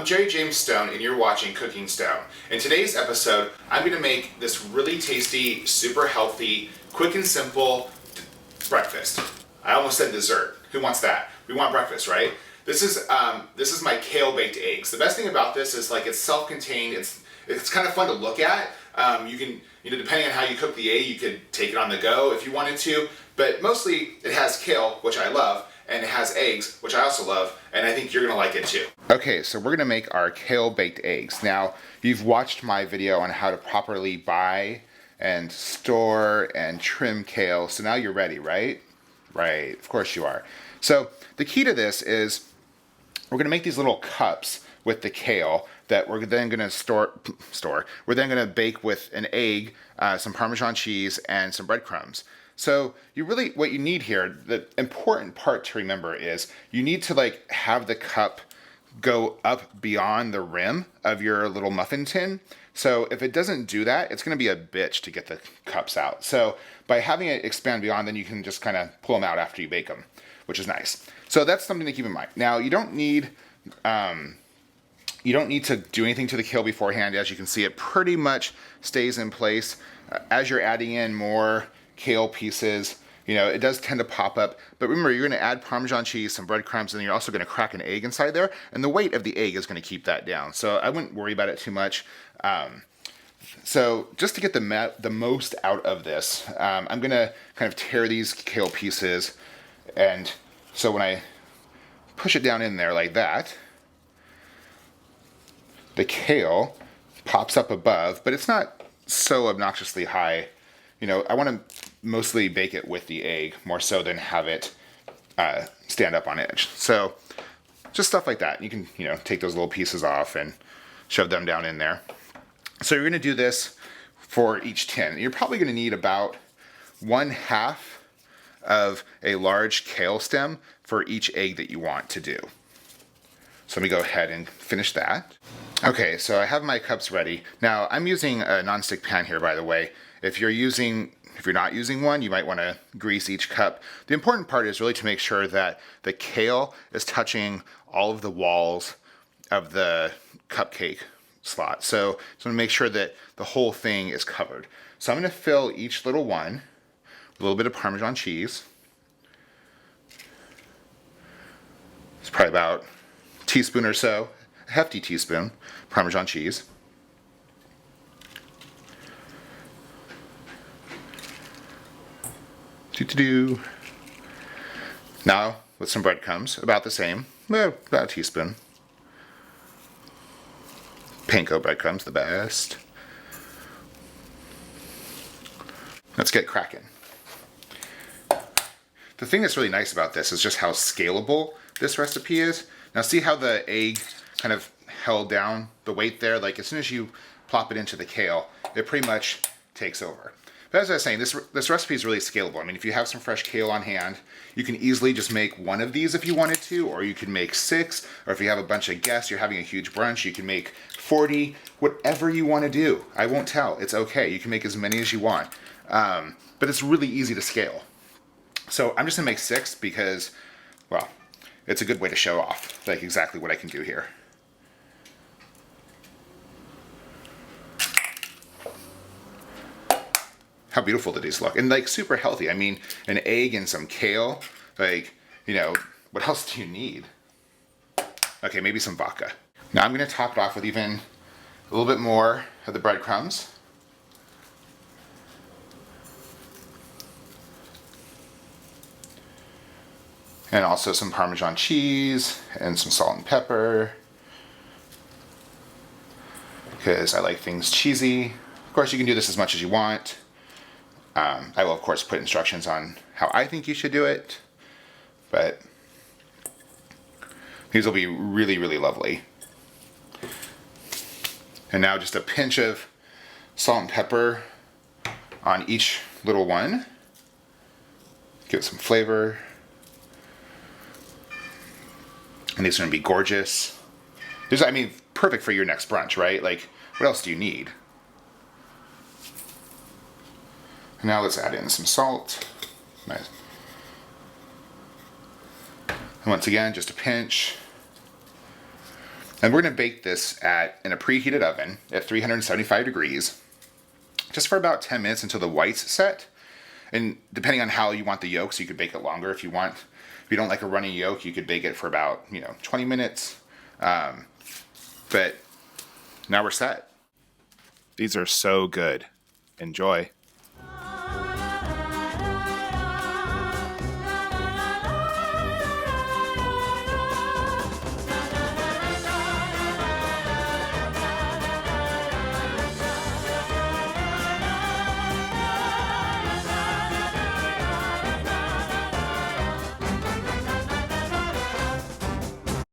I'm Jerry James Stone and you're watching Cooking Stone. In today's episode, I'm going to make this really tasty, super healthy, quick and simple breakfast. I almost said dessert. Who wants that? We want breakfast, right? This is my kale baked eggs. The best thing about this is like it's self-contained. It's kind of fun to look at. You can, depending on how you cook the egg, you could take it on the go if you wanted to. But mostly it has kale, which I love, and it has eggs, which I also love, and I think you're gonna like it too. Okay, so we're gonna make our kale baked eggs. Now, you've watched my video on how to properly buy and store and trim kale, so now you're ready, right? Right, of course you are. So the key to this is we're gonna make these little cups with the kale that we're then gonna we're then gonna bake with an egg, some Parmesan cheese, and some breadcrumbs. So what you need here, the important part to remember is you need to have the cup go up beyond the rim of your little muffin tin. So if it doesn't do that, it's gonna be a bitch to get the cups out. So by having it expand beyond, then you can just kind of pull them out after you bake them, which is nice. So that's something to keep in mind. Now you don't need to do anything to the kale beforehand. As you can see, it pretty much stays in place. As you're adding in more kale pieces, it does tend to pop up. But remember, you're going to add Parmesan cheese, some breadcrumbs, and then you're also going to crack an egg inside there. And the weight of the egg is going to keep that down. So I wouldn't worry about it too much. So just to get the most out of this, I'm going to kind of tear these kale pieces. And so when I push it down in there like that, the kale pops up above, but it's not so obnoxiously high. I want to mostly bake it with the egg more so than have it stand up on edge. So just stuff like that. You can, take those little pieces off and shove them down in there. So you're going to do this for each tin. You're probably going to need about 1/2 of a large kale stem for each egg that you want to do. So let me go ahead and finish that. Okay, so I have my cups ready. Now I'm using a nonstick pan here, by the way. If you're not using one, you might want to grease each cup. The important part is really to make sure that the kale is touching all of the walls of the cupcake slot. So just want to make sure that the whole thing is covered. So I'm going to fill each little one with a little bit of Parmesan cheese. It's probably about a teaspoon or so, a hefty teaspoon, Parmesan cheese. Now with some breadcrumbs, about the same, about a teaspoon. Panko breadcrumbs, the best. Let's get cracking. The thing that's really nice about this is just how scalable this recipe is. Now see how the egg kind of held down the weight there? Like as soon as you plop it into the kale, it pretty much takes over. But as I was saying, this recipe is really scalable. I mean, if you have some fresh kale on hand, you can easily just make one of these if you wanted to, or you can make 6, or if you have a bunch of guests, you're having a huge brunch, you can make 40, whatever you want to do. I won't tell, it's okay. You can make as many as you want. But it's really easy to scale. So I'm just gonna make 6 because, well, it's a good way to show off exactly what I can do here. How beautiful do these look? And super healthy. I mean, an egg and some kale, what else do you need? Okay, maybe some vodka. Now I'm gonna top it off with even a little bit more of the breadcrumbs. And also some Parmesan cheese and some salt and pepper, because I like things cheesy. Of course, you can do this as much as you want. I will, of course, put instructions on how I think you should do it, but these will be really, really lovely. And now just a pinch of salt and pepper on each little one. Give it some flavor. And these are going to be gorgeous. Perfect for your next brunch, right? What else do you need? And now let's add in some salt. Nice. And once again, just a pinch. And we're gonna bake this in a preheated oven at 375 degrees, just for about 10 minutes until the white's set. And depending on how you want the yolks, you could bake it longer if you want. If you don't like a runny yolk, you could bake it for about, 20 minutes. But now we're set. These are so good. Enjoy.